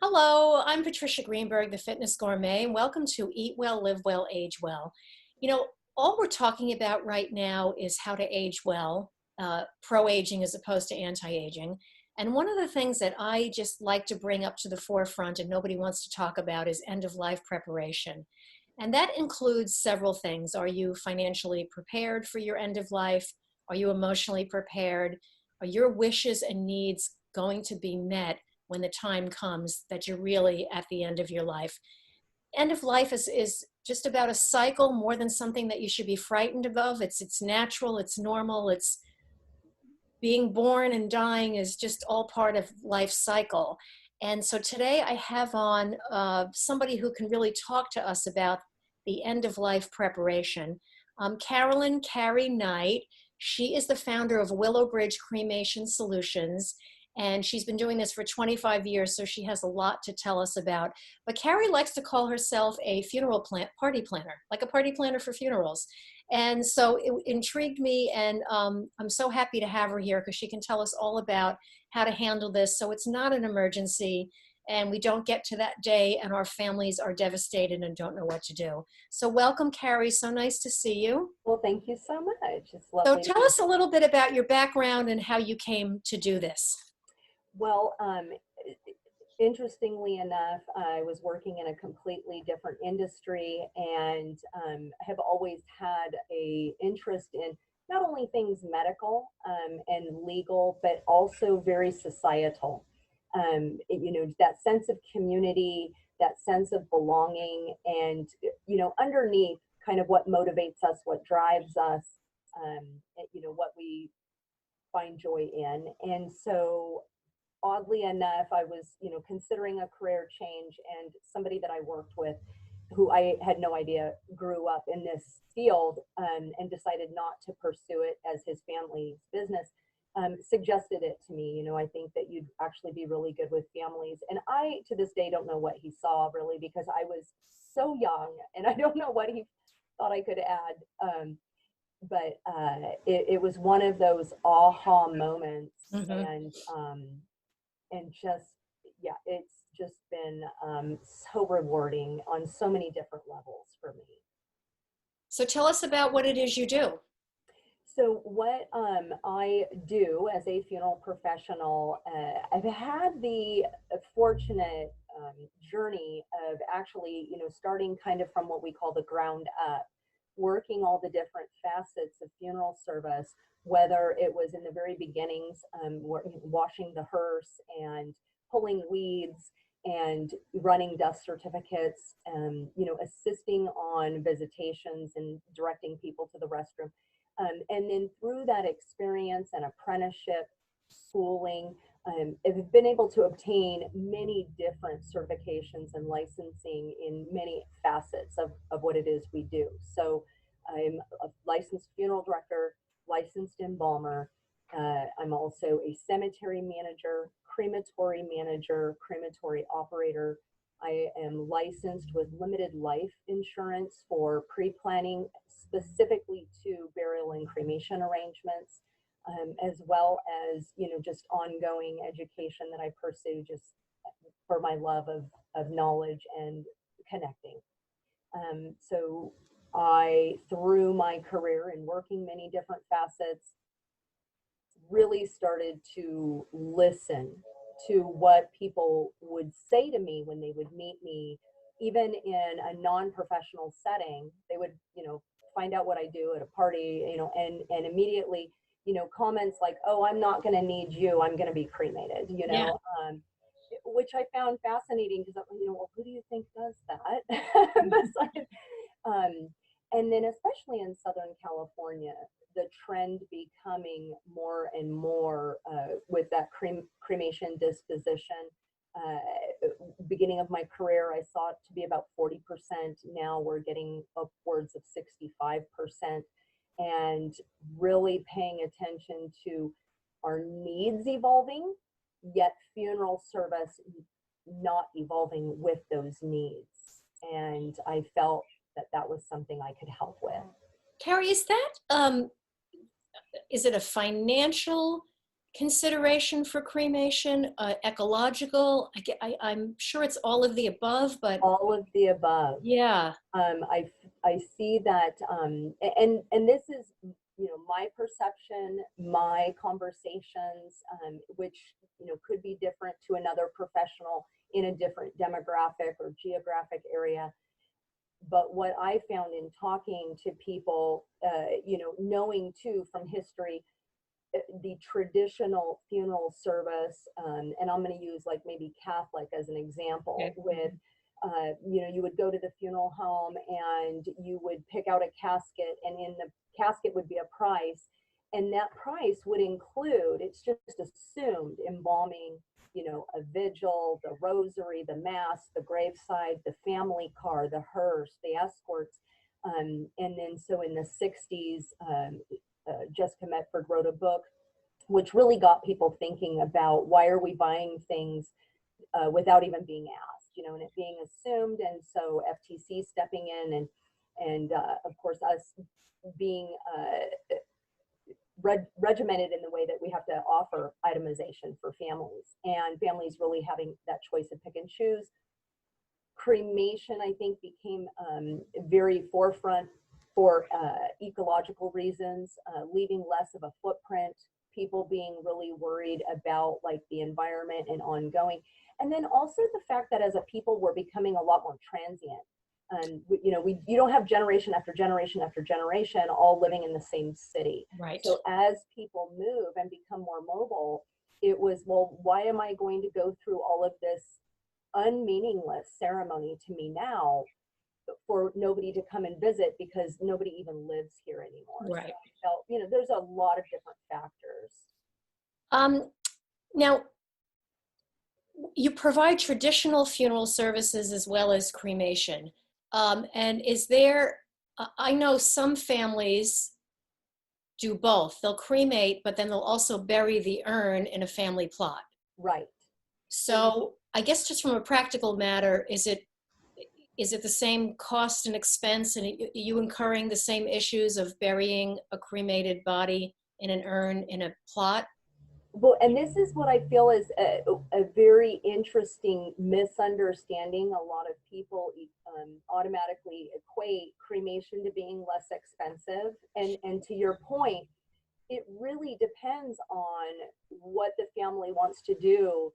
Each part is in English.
Hello, I'm Patricia Greenberg, the Fitness Gourmet, and welcome to Eat Well, Live Well, Age Well. You know, all we're talking about right now is how to age well, pro-aging as opposed to anti-aging. And one of the things that I just like to bring up to the forefront and nobody wants to talk about is end-of-life preparation. And that includes several things. Are you financially prepared for your end of life? Are you emotionally prepared? Are your wishes and needs going to be met when the time comes that you're really at the end of your life? End of life is just about a cycle more than something that you should be frightened of. It's natural, it's normal, it's being born and dying is just all part of life's cycle. And so today I have on somebody who can really talk to us about the end of life preparation. Carolyn Khari Knight. She is the founder of WillowBridge Cremation Solutions, and she's been doing this for 25 years, so she has a lot to tell us about. But Carrie likes to call herself a party planner, like a party planner for funerals. And so it intrigued me, and I'm so happy to have her here because she can tell us all about how to handle this so it's not an emergency and we don't get to that day and our families are devastated and don't know what to do. So welcome, Carrie. So nice to see you. Well, thank you so much. It's So lovely. tell us a little bit about your background and how you came to do this. Well, interestingly enough, I was working in a completely different industry and have always had a interest in not only things medical and legal, but also very societal. That sense of community, that sense of belonging, and underneath kind of what motivates us, what drives us, what we find joy in. And so oddly enough, I was, considering a career change, and somebody that I worked with who I had no idea grew up in this field and decided not to pursue it as his family's business, suggested it to me. I think that you'd actually be really good with families. And I, to this day, don't know what he saw really, because I was so young and I don't know what he thought I could add. But it was one of those aha moments. Mm-hmm. And just, yeah, it's just been so rewarding on so many different levels for me. So tell us about what it is you do. So what I do as a funeral professional, I've had the fortunate journey of actually, starting kind of from what we call the ground up, working all the different facets of funeral service, whether it was in the very beginnings, washing the hearse and pulling weeds and running death certificates, assisting on visitations and directing people to the restroom. And then through that experience and apprenticeship, schooling, I've been able to obtain many different certifications and licensing in many facets of what it is we do. So I'm a licensed funeral director, licensed embalmer. I'm also a cemetery manager, crematory operator. I am licensed with limited life insurance for pre-planning specifically to burial and cremation arrangements, as well as, just ongoing education that I pursue just for my love of knowledge and connecting. So I, through my career and working many different facets, really started to listen to what people would say to me when they would meet me, even in a non-professional setting. They would, find out what I do at a party, and immediately, comments like, "Oh, I'm not going to need you. I'm going to be cremated," Yeah. which I found fascinating because, well, who do you think does that? Besides, and then especially in Southern California, the trend becoming more and more with that cremation disposition. Beginning of my career, I saw it to be about 40%. Now we're getting upwards of 65%, and really paying attention to our needs evolving, yet funeral service not evolving with those needs. And I felt that that was something I could help with. Carrie, is it a financial consideration for cremation? Ecological? I'm sure it's all of the above, but All of the above. yeah. I see that, and this is, my perception, my conversations, which, could be different to another professional in a different demographic or geographic area. But what I found in talking to people, knowing too from history, the traditional funeral service, and I'm going to use like maybe Catholic as an example, Okay. with you would go to the funeral home and you would pick out a casket, and in the casket would be a price, and that price would include, it's just assumed, embalming, a vigil, the rosary, the mass, the graveside, the family car, the hearse, the escorts, and then so in the 60s, Jessica Metford wrote a book which really got people thinking about why are we buying things without even being asked, and it being assumed. And so FTC stepping in, and of course us being regimented in the way that we have to offer itemization for families, and families really having that choice of pick and choose. Cremation, I think, became very forefront for ecological reasons, leaving less of a footprint, people being really worried about like the environment and ongoing. And then also the fact that as a people, we're becoming a lot more transient. And you don't have generation after generation after generation all living in the same city. Right. So as people move and become more mobile, it was, well, why am I going to go through all of this unmeaningless ceremony to me now for nobody to come and visit, because nobody even lives here anymore. Right. So I felt, there's a lot of different factors. Now, you provide traditional funeral services as well as cremation. And is there, I know some families do both. They'll cremate, but then they'll also bury the urn in a family plot. Right. So I guess just from a practical matter, is it the same cost and expense, and are you incurring the same issues of burying a cremated body in an urn in a plot? Well, and this is what I feel is a very interesting misunderstanding. A lot of people automatically equate cremation to being less expensive. And to your point, it really depends on what the family wants to do.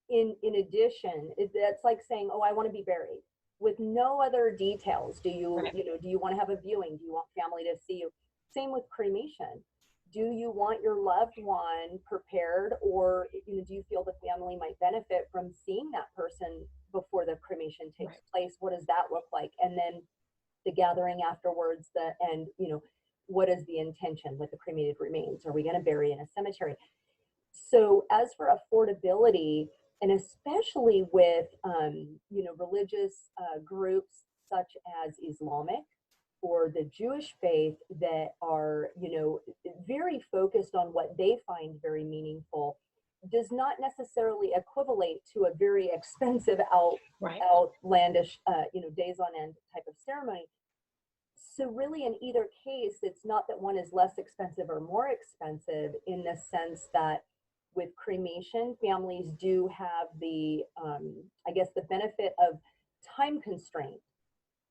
In addition, that's like saying, oh, I want to be buried with no other details. Do you, Right. Do you want to have a viewing? Do you want family to see you? Same with cremation. Do you want your loved one prepared, or do you feel the family might benefit from seeing that person before the cremation takes Right. place? What does that look like? And then the gathering afterwards, and what is the intention with the cremated remains? Are we going to bury in a cemetery? So as for affordability, and especially with religious groups such as Islamic or the Jewish faith that are very focused on what they find very meaningful, does not necessarily equivalent to a very expensive Right. outlandish days on end type of ceremony. So really, in either case, it's not that one is less expensive or more expensive, in the sense that with cremation, families do have the, I guess, the benefit of time constraint.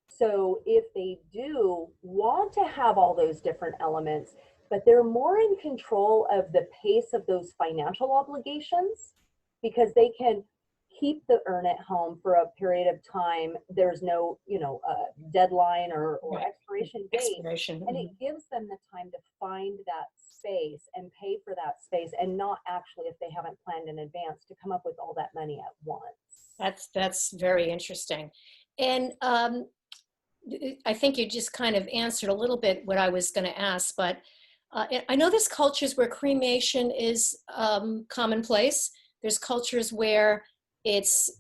So if they do want to have all those different elements, but they're more in control of the pace of those financial obligations, because they can keep the urn at home for a period of time. There's no, deadline or Right. expiration date. Expiration. And it gives them the time to find that space and pay for that space, and not actually, if they haven't planned in advance, to come up with all that money at once. That's very interesting. And I think you just kind of answered a little bit what I was going to ask, but I know there's cultures where cremation is commonplace. There's cultures where it's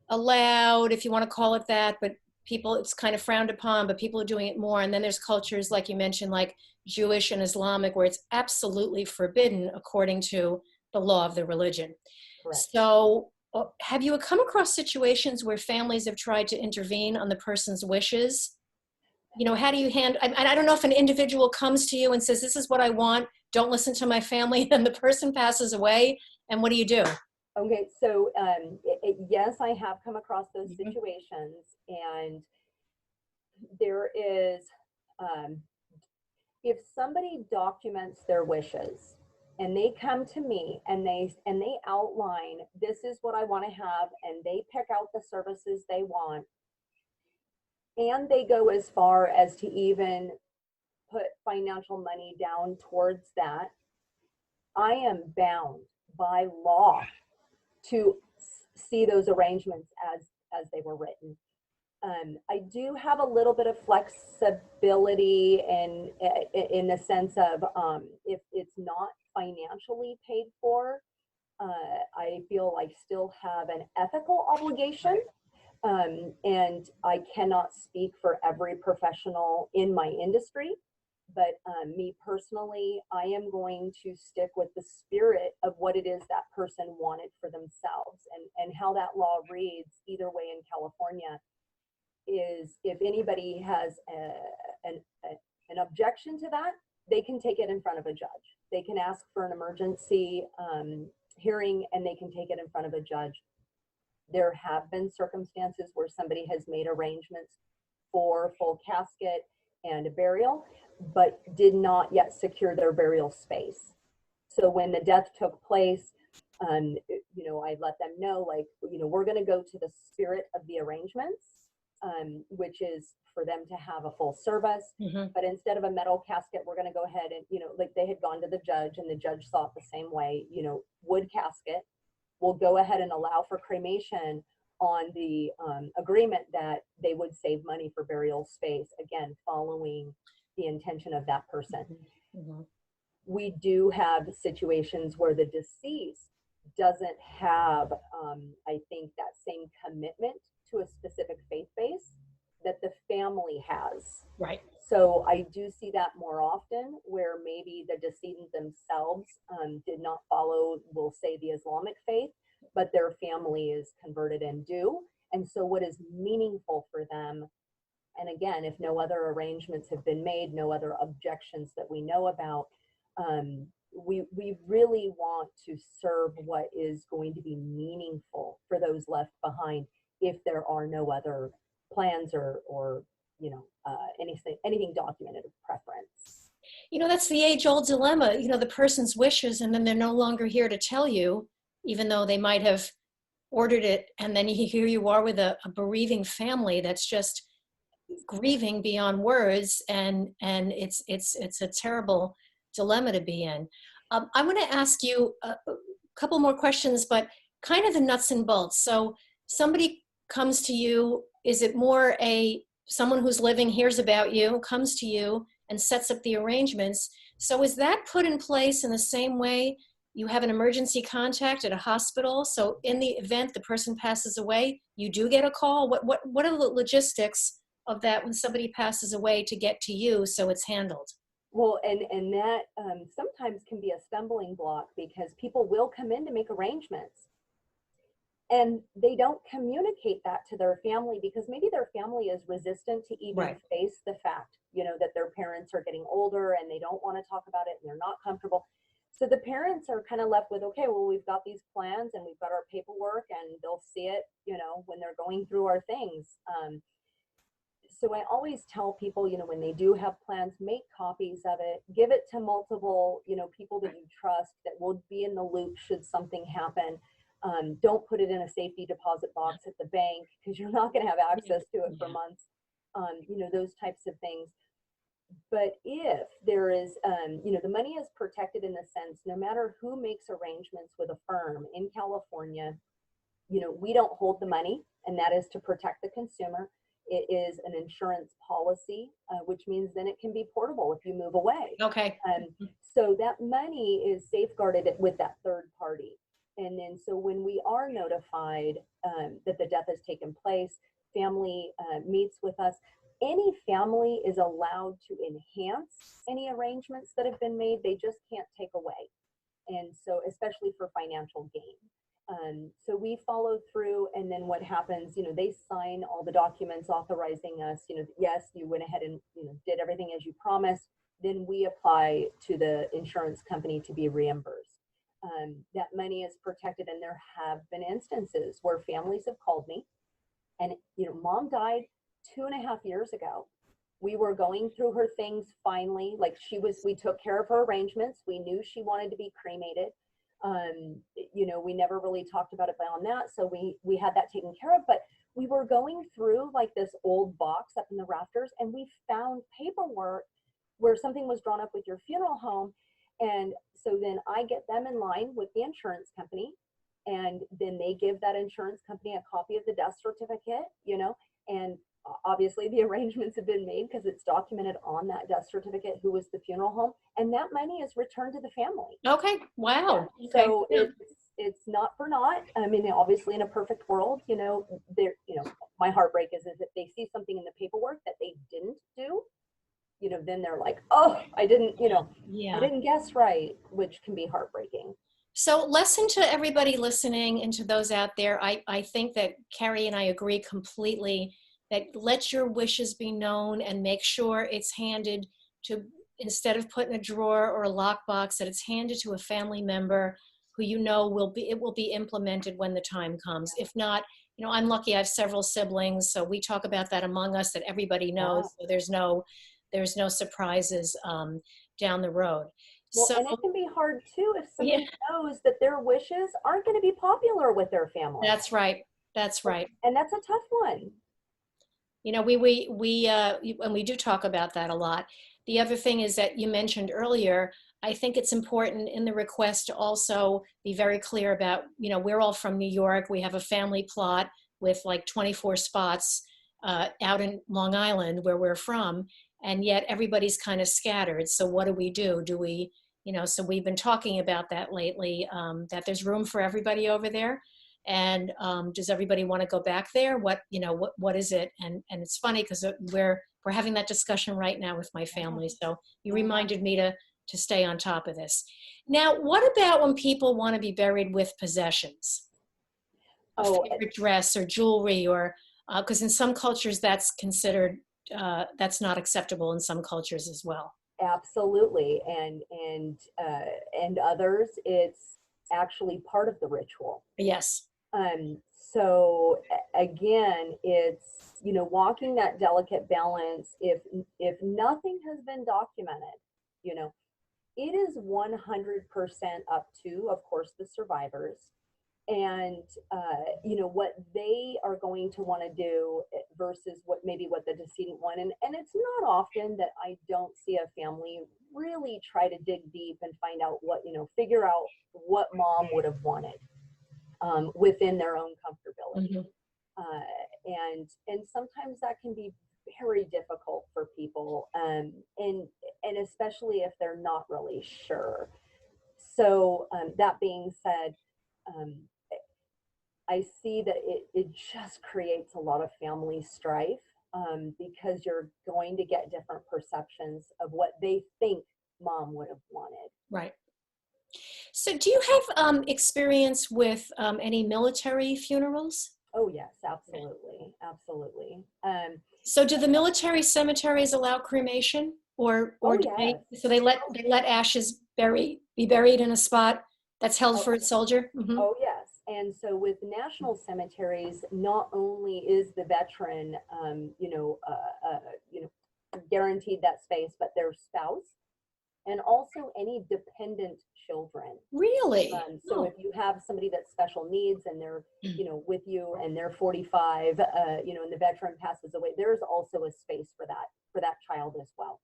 allowed, if you want to call it that, but it's kind of frowned upon, but people are doing it more. And then there's cultures, like you mentioned, like Jewish and Islamic, where it's absolutely forbidden according to the law of the religion. Correct. So have you come across situations where families have tried to intervene on the person's wishes? how do you handle, I don't know if an individual comes to you and says, this is what I want, don't listen to my family, and the person passes away, and what do you do? Okay, so yes, I have come across those Mhm. situations, and there is, um, if somebody documents their wishes and they come to me and they outline, this is what I want to have, and they pick out the services they want, and they go as far as to even put financial money down towards that, I am bound by law to see those arrangements as they were written. I do have a little bit of flexibility in the sense of, if it's not financially paid for, I feel I still have an ethical obligation. And I cannot speak for every professional in my industry, but me personally, I am going to stick with the spirit of what it is that person wanted for themselves. And how that law reads, either way in California, is if anybody has an objection to that, they can take it in front of a judge. They can ask for an emergency hearing, and they can take it in front of a judge. There have been circumstances where somebody has made arrangements for full casket and a burial, but did not yet secure their burial space. So when the death took place, I let them know, like, we're going to go to the spirit of the arrangements, which is for them to have a full service. Mhm. But instead of a metal casket, we're going to go ahead and, like they had gone to the judge, and the judge saw it the same way, wood casket. We'll go ahead and allow for cremation on the agreement that they would save money for burial space, again, following the intention of that person. Mhm. We do have situations where the deceased doesn't have, I think, that same commitment to a specific faith base that the family has. Right. So I do see that more often, where maybe the decedent themselves did not follow, we'll say, the Islamic faith, but their family is converted and do. And so what is meaningful for them, and again, if no other arrangements have been made, no other objections that we know about, we really want to serve what is going to be meaningful for those left behind, if there are no other plans or anything documented of preference. That's the age-old dilemma, the person's wishes, and then they're no longer here to tell you, even though they might have ordered it, and then here you are with a bereaving family that's just grieving beyond words, and it's a terrible dilemma to be in. I'm going to ask you a couple more questions, but kind of the nuts and bolts. So somebody comes to you, is it more someone who's living, hears about you, comes to you and sets up the arrangements? So is that put in place in the same way you have an emergency contact at a hospital? So in the event the person passes away, you do get a call? What are the logistics of that when somebody passes away to get to you so it's handled? Well, and that sometimes can be a stumbling block, because people will come in to make arrangements, and they don't communicate that to their family, because maybe their family is resistant to even Right. face the fact, that their parents are getting older, and they don't want to talk about it, and they're not comfortable. So the parents are kind of left with, okay, well, we've got these plans and we've got our paperwork, and they'll see it, when they're going through our things. So I always tell people, when they do have plans, make copies of it, give it to multiple, people that you trust, that will be in the loop should something happen. Don't put it in a safety deposit box at the bank, because you're not going to have access to it for Yeah. months. Those types of things. But if there is, the money is protected in the sense, no matter who makes arrangements with a firm in California, we don't hold the money, and that is to protect the consumer. It is an insurance policy, which means then it can be portable if you move away. Okay. So that money is safeguarded with that third party. And then, so when we are notified that the death has taken place, family meets with us. Any family is allowed to enhance any arrangements that have been made. They just can't take away. And so, especially for financial gain. So we follow through, and then what happens, they sign all the documents authorizing us, yes, you went ahead and, did everything as you promised. Then we apply to the insurance company to be reimbursed. That money is protected, and there have been instances where families have called me and, mom died 2.5 years ago. We were going through her things finally. Like we took care of her arrangements. We knew she wanted to be cremated. We never really talked about it beyond that. So we had that taken care of, but we were going through like this old box up in the rafters, and we found paperwork where something was drawn up with your funeral home. And so then I get them in line with the insurance company, and then they give that insurance company a copy of the death certificate, and obviously the arrangements have been made because it's documented on that death certificate who was the funeral home, and that money is returned to the family. Okay. Wow. Yeah. Okay. So it's not for naught. I mean, obviously in a perfect world, my heartbreak is if they see something in the paperwork that they didn't do, then they're like, oh, I didn't guess right, which can be heartbreaking. So lesson to everybody listening and to those out there, I think that Khari and I agree completely that let your wishes be known and make sure it's handed to, instead of put in a drawer or a lockbox, that it's handed to a family member who it will be implemented when the time comes. If not, I'm lucky I have several siblings, so we talk about that among us that everybody knows. So there's no surprises down the road. Well, So, and it can be hard too if someone knows that their wishes aren't going to be popular with their family. That's right. That's right. And that's a tough one. And we do talk about that a lot. The other thing is that you mentioned earlier, I think it's important in the request to also be very clear about, we're all from New York. We have a family plot with like 24 spots out in Long Island where we're from, and yet everybody's kind of scattered. So what do? Do we, so we've been talking about that lately, that there's room for everybody over there. And does everybody want to go back there? What is it? And it's funny because we're having that discussion right now with my family. So you reminded me to stay on top of this. Now, what about when people want to be buried with possessions? A favorite dress or jewelry, or because in some cultures that's considered, that's not acceptable in some cultures as well. Absolutely. And others, it's actually part of the ritual. Yes. So again, it's, walking that delicate balance. If nothing has been documented, it is 100% up to, of course, the survivors and, what they are going to want to do versus what the decedent want. And it's not often that I don't see a family really try to dig deep and find out figure out what mom would have wanted. Within their own comfortability. And sometimes that can be very difficult for people, and especially if they're not really sure. So that being said, I see that it just creates a lot of family strife, because you're going to get different perceptions of what they think mom would have wanted. Right. So do you have experience with any military funerals? Oh, yes, absolutely. Absolutely. So do the military cemeteries allow cremation or yes. So they let ashes be buried in a spot that's held for a soldier? Mm-hmm. Oh, yes. And so with national cemeteries, not only is the veteran, guaranteed that space, but their spouse and also any dependent children. Really? So if you have somebody that's special needs and they're, with you and they're 45, and the veteran passes away, there's also a space for that child as well.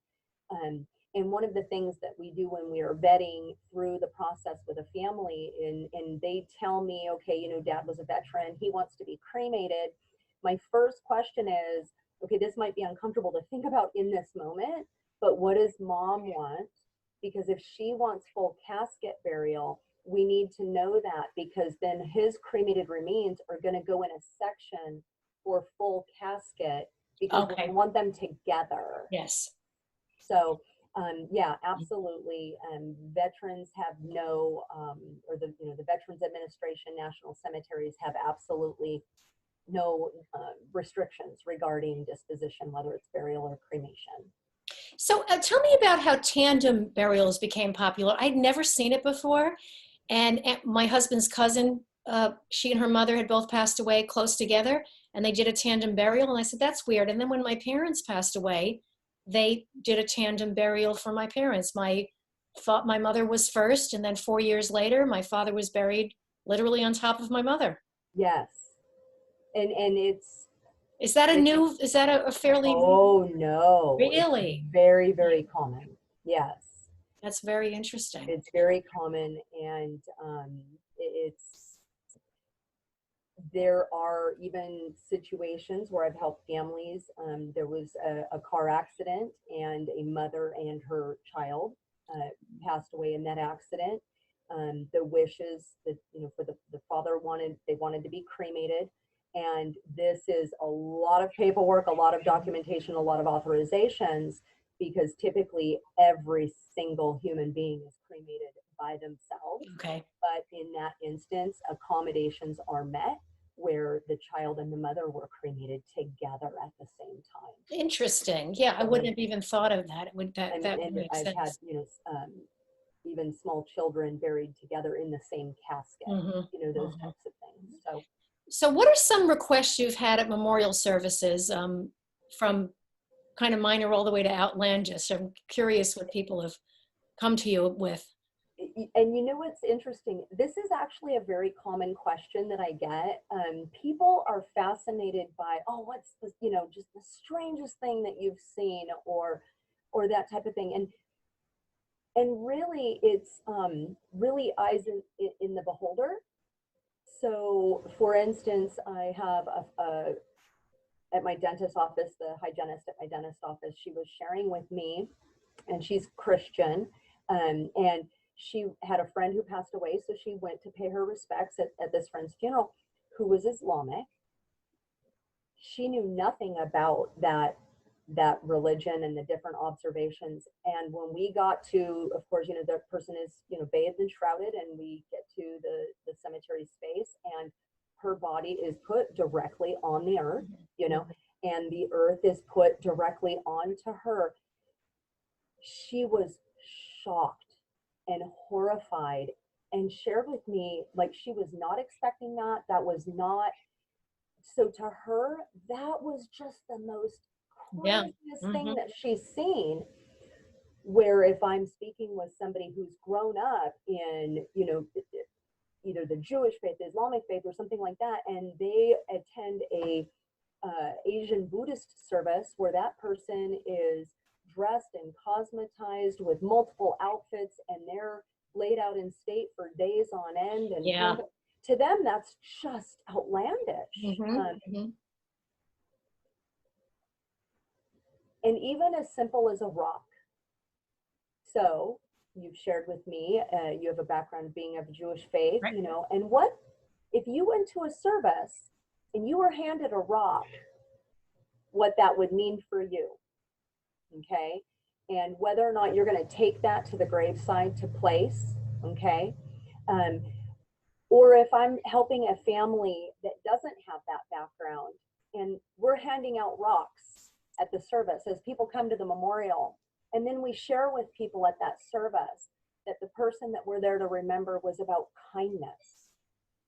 And one of the things that we do when we are vetting through the process with a family, and they tell me, okay, dad was a veteran, he wants to be cremated. My first question is, okay, this might be uncomfortable to think about in this moment, but what does mom want? Because if she wants full casket burial, we need to know that, because then his cremated remains are going to go in a section for full casket because we want them together. Yes. So, Yeah, absolutely. Veterans have no, or the Veterans Administration, National Cemeteries have absolutely no restrictions regarding disposition, whether it's burial or cremation. So tell me about how tandem burials became popular. I'd never seen it before. And my husband's cousin, she and her mother had both passed away close together, and they did a tandem burial. And I said, that's weird. And then when my parents passed away, they did a tandem burial for my parents. My mother was first, and then 4 years later, my father was buried literally on top of my mother. Yes, and Is that a fairly, oh no, it's really? very, very common. Yes, That's very interesting. it's very common, and it's there are even situations where I've helped families. There was a car accident, and a mother and her child passed away in that accident. The wishes that, for the father they wanted to be cremated. And this is a lot of paperwork, a lot of documentation, a lot of authorizations, because typically every single human being is cremated by themselves. Okay. But in that instance, accommodations are met where the child and the mother were cremated together at the same time. Interesting. Yeah, I wouldn't have even thought of that. That would And make I've had, sense. even small children buried together in the same casket, those Mhm. types of things. So So what are some requests you've had at memorial services, from kind of minor all the way to outlandish? I'm curious what people have come to you with. and what's interesting, this is actually a very common question that I get. People are fascinated by, oh, what's the, just the strangest thing that you've seen, or that type of thing. And really it's really eyes in the beholder. So for instance, I have at my dentist office, the hygienist at my dentist office, she was sharing with me, and she's Christian, and she had a friend who passed away, so she went to pay her respects at this friend's funeral, who was Islamic. She knew nothing about that religion and the different observations. And when we got to, of course, the person is, bathed and shrouded, and we get to the cemetery space, and her body is put directly on the earth, and the earth is put directly onto her. She was shocked and horrified, and shared with me, like, she was not expecting that. That was not, so to her, that was just the most Yeah. craziest thing that she's seen. Where if I'm speaking with somebody who's grown up in, either the Jewish faith, the Islamic faith, or something like that, and they attend a Asian Buddhist service where that person is dressed and cosmetized with multiple outfits, and they're laid out in state for days on end, and Yeah. to them that's just outlandish. And even as simple as a rock. So you've shared with me, you have a background of being of Jewish faith, Right. And what if you went to a service and you were handed a rock, what that would mean for you, okay? And whether or not you're going to take that to the graveside to place, okay? Or if I'm helping a family that doesn't have that background, and we're handing out rocks at the service as people come to the memorial, and then we share with people at that service that the person that we're there to remember was about kindness.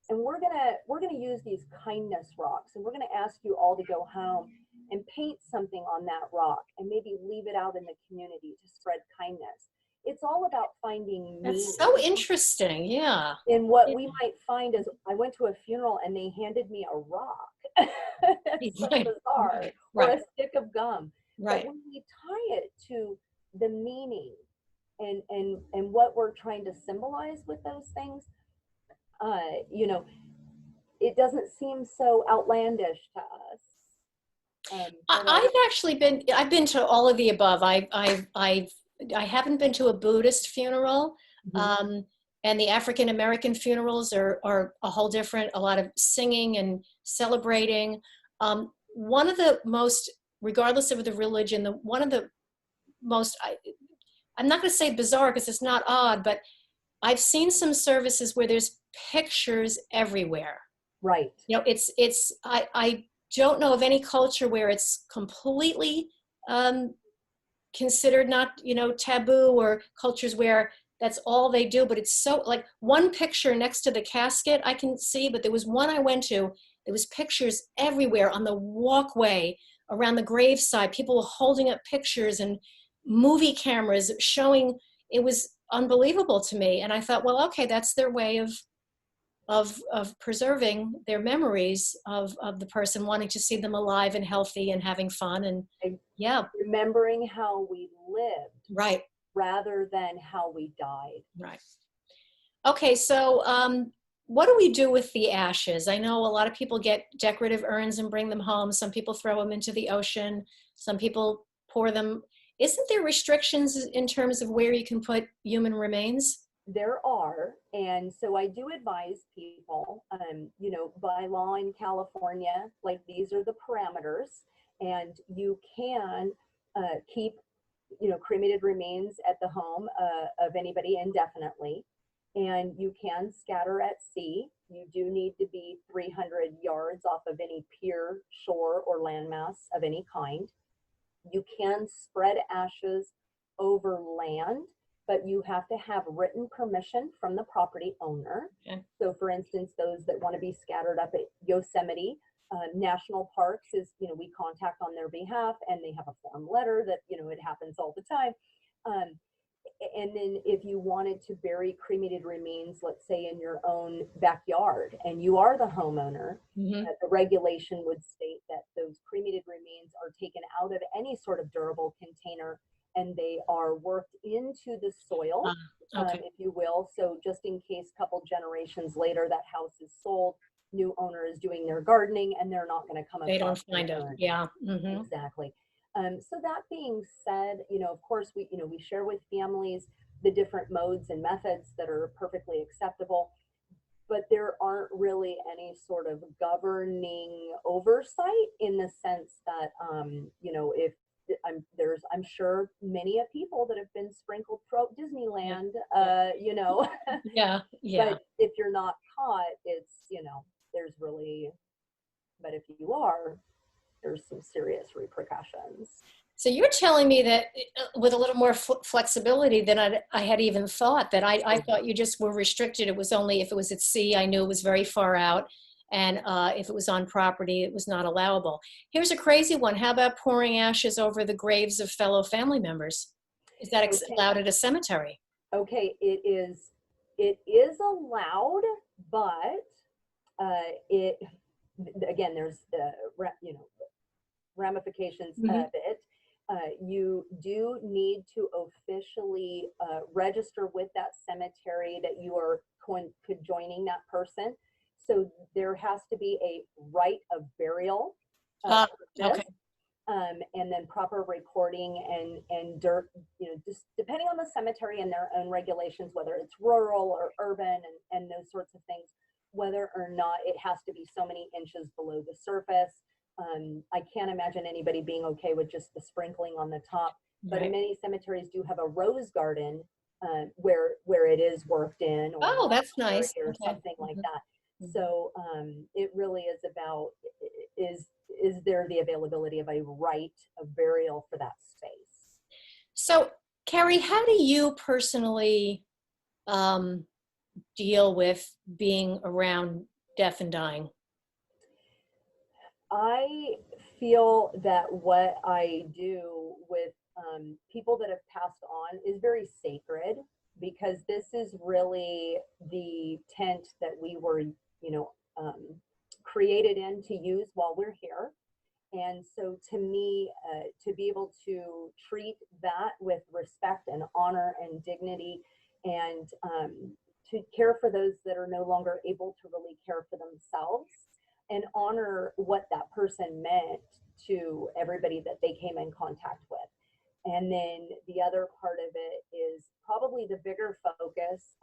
And we're gonna use these kindness rocks, and we're gonna ask you all to go home and paint something on that rock, and maybe leave it out in the community to spread kindness. It's all about finding meaning. That's so interesting. Yeah. And what we might find is, I went to a funeral and they handed me a rock. It's so bizarre. Or a stick of gum. Right. But when we tie it to the meaning and what we're trying to symbolize with those things, it doesn't seem so outlandish to us. I've been to all of the above. I haven't been to a Buddhist funeral. And the African American funerals are a whole different, a lot of singing and celebrating. One of the most, regardless of the religion, one of the most I'm not going to say bizarre because it's not odd, but I've seen some services where there's pictures everywhere. Right. I don't know of any culture where it's completely um, considered not, taboo, or cultures where that's all they do, but it's so, like, one picture next to the casket I can see, but there was one I went to, there was pictures everywhere on the walkway around the graveside. People were holding up pictures and movie cameras showing. It was unbelievable to me. And I thought, well, okay, that's their way of preserving their memories of the person, wanting to see them alive and healthy and having fun. And yeah. Remembering how we lived. Right. Rather than how we died. Right. Okay, so what do we do with the ashes? I know a lot of people get decorative urns and bring them home. Some people throw them into the ocean. Some people pour them. Isn't there restrictions in terms of where you can put human remains? There are, and so I do advise people, by law in California, like, these are the parameters, and you can keep, cremated remains at the home of anybody indefinitely, and you can scatter at sea. You do need to be 300 yards off of any pier, shore, or landmass of any kind. You can spread ashes over land, but you have to have written permission from the property owner. Okay. So for instance, those that want to be scattered up at Yosemite National Parks is, we contact on their behalf, and they have a form letter that, it happens all the time. And then if you wanted to bury cremated remains, let's say in your own backyard, and you are the homeowner, Mm-hmm. the regulation would state that those cremated remains are taken out of any sort of durable container, and they are worked into the soil, Okay. if you will. So just in case a couple generations later that house is sold, new owner is doing their gardening, and they're not going to come They don't across find it. urn. Yeah. Mm-hmm. Exactly. So that being said, of course, we share with families the different modes and methods that are perfectly acceptable, but there aren't really any sort of governing oversight, in the sense that, if I'm sure many of people that have been sprinkled throughout Disneyland, Yeah. Yeah. but if you're not caught, it's, there's really, but if you are, there's some serious repercussions. So you're telling me that with a little more flexibility than I had even thought, that I thought you just were restricted. It was only if it was at sea, I knew it was very far out. And if it was on property, it was not allowable. Here's a crazy one. How about pouring ashes over the graves of fellow family members? Is that allowed at a cemetery? Okay, it is allowed, but it, again, there's ramifications of it. You do need to officially register with that cemetery that you are joining that person. So there has to be a right of burial, Okay. and then proper recording and dirt, just depending on the cemetery and their own regulations, whether it's rural or urban and those sorts of things, whether or not it has to be so many inches below the surface. I can't imagine anybody being okay with just the sprinkling on the top, but Right. many cemeteries do have a rose garden where it is worked in, or That's nice. or Okay. something like that. So it really is about, is there the availability of a right of burial for that space? So, Carrie, how do you personally deal with being around death and dying? I feel that what I do with people that have passed on is very sacred, because this is really the tent that we were, created in to use while we're here. And so to me, to be able to treat that with respect and honor and dignity, and to care for those that are no longer able to really care for themselves, and honor what that person meant to everybody that they came in contact with. And then the other part of it is probably the bigger focus.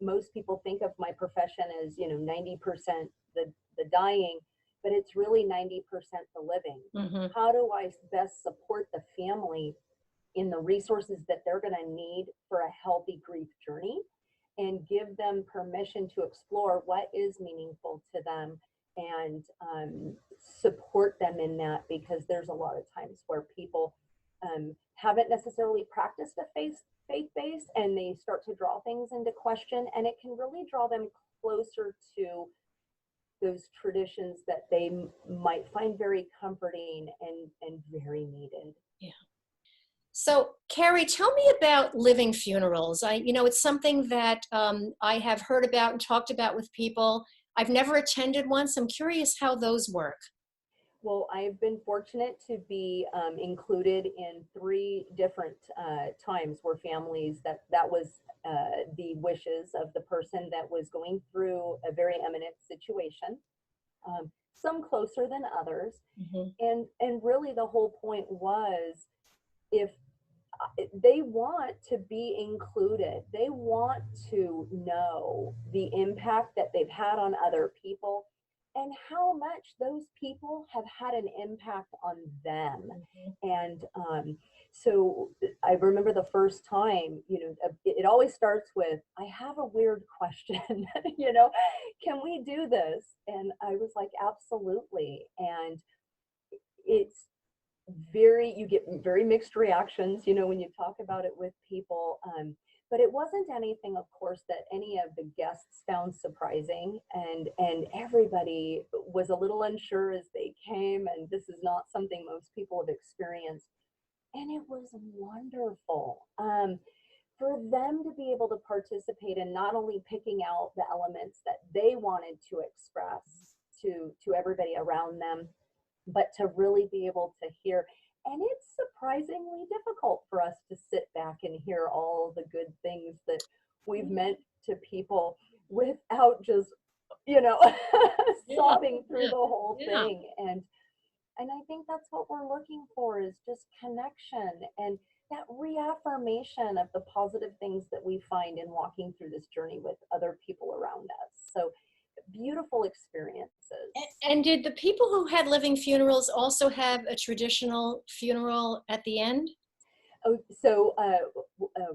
Most people think of my profession as, 90% the dying, but it's really 90% the living. Mm-hmm. How do I best support the family in the resources that they're going to need for a healthy grief journey, and give them permission to explore what is meaningful to them, and support them in that, because there's a lot of times where people haven't necessarily practiced a faith base, and they start to draw things into question, and it can really draw them closer to those traditions that they might find very comforting and very needed. Yeah. So, Carrie, tell me about living funerals. It's something that I have heard about and talked about with people. I've never attended one, so I'm curious how those work. Well, I've been fortunate to be included in 3 different times where families, that was the wishes of the person that was going through a very eminent situation, some closer than others. Mm-hmm. And really the whole point was, if they want to be included, they want to know the impact that they've had on other people, and how much those people have had an impact on them. Mm-hmm. And so I remember the first time, it always starts with, I have a weird question, can we do this? And I was like, absolutely. And it's you get very mixed reactions, when you talk about it with people. But it wasn't anything, of course, that any of the guests found surprising, and everybody was a little unsure as they came, and this is not something most people have experienced. And it was wonderful, for them to be able to participate in not only picking out the elements that they wanted to express to everybody around them, but to really be able to hear. And it's surprisingly difficult for us to sit back and hear all the good things that we've meant to people without just, Yeah. sobbing through the whole Yeah. thing. And I think that's what we're looking for, is just connection and that reaffirmation of the positive things that we find in walking through this journey with other people around us. So beautiful experiences. And did the people who had living funerals also have a traditional funeral at the end? Oh, so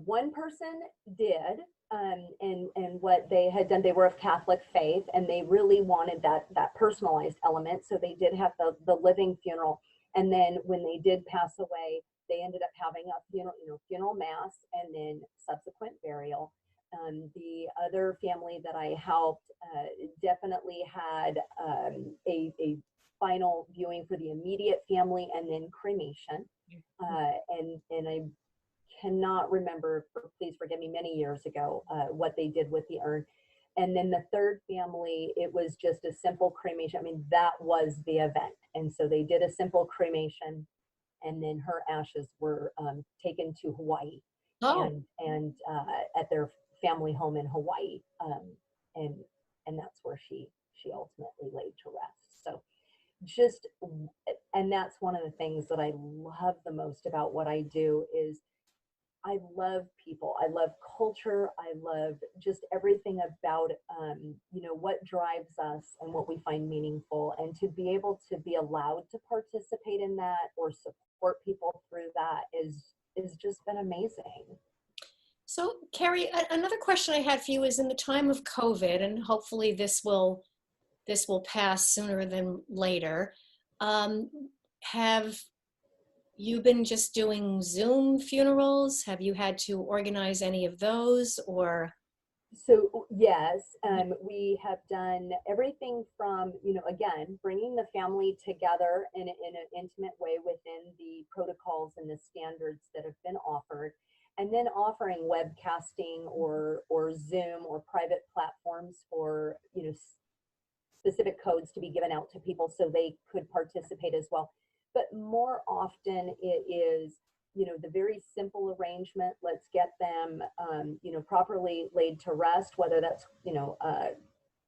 one person did, and what they had done, they were of Catholic faith, and they really wanted that personalized element. So they did have the living funeral, and then when they did pass away, they ended up having a funeral mass, and then subsequent burial. The other family that I helped definitely had a final viewing for the immediate family, and then cremation. And I cannot remember, please forgive me, many years ago, what they did with the urn. And then the third family, it was just a simple cremation. I mean, that was the event. And so they did a simple cremation, and then her ashes were taken to Hawaii, Oh, and at their family home in Hawaii, and that's where she ultimately laid to rest. So just, and that's one of the things that I love the most about what I do, is I love people, I love culture, I love just everything about what drives us and what we find meaningful, and to be able to be allowed to participate in that or support people through that is just been amazing. so Carrie, another question I had for you is, in the time of COVID, and hopefully this will pass sooner than later. Have you been just doing Zoom funerals? Have you had to organize any of those, or? So yes, we have done everything from, again, bringing the family together in an intimate way within the protocols and the standards that have been offered, and then offering webcasting or Zoom or private platforms for, specific codes to be given out to people so they could participate as well. But more often it is, the very simple arrangement. Let's get them, properly laid to rest, whether that's,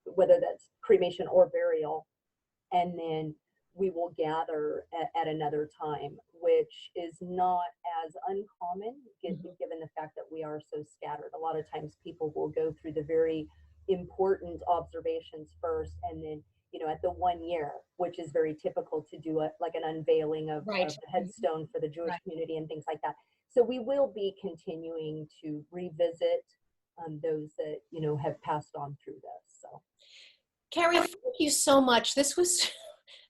whether that's cremation or burial. And then we will gather at another time, which is not as uncommon given the fact that we are so scattered. A lot of times people will go through the very important observations first, and then, at the 1 year, which is very typical to do like an unveiling of Right. a headstone for the Jewish Right. community and things like that. So we will be continuing to revisit those that, have passed on through this. So. Carrie, thank you so much. This was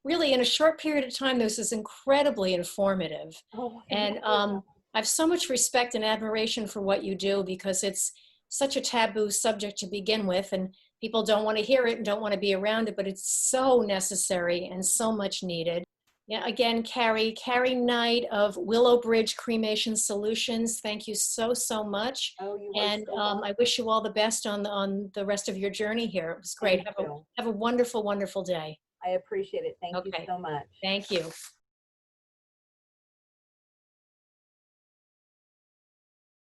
really, in a short period of time, this is incredibly informative. Oh, And I have so much respect and admiration for what you do, because it's such a taboo subject to begin with, and people don't want to hear it and don't want to be around it, but it's so necessary and so much needed. Yeah, again, Carrie Knight of WillowBridge Cremation Solutions, thank you so, so much. Oh, you are And so welcome. I wish you all the best on the rest of your journey here. It was great. Thank you. Have a wonderful, wonderful day. I appreciate it. Thank you Okay, so much. thank you.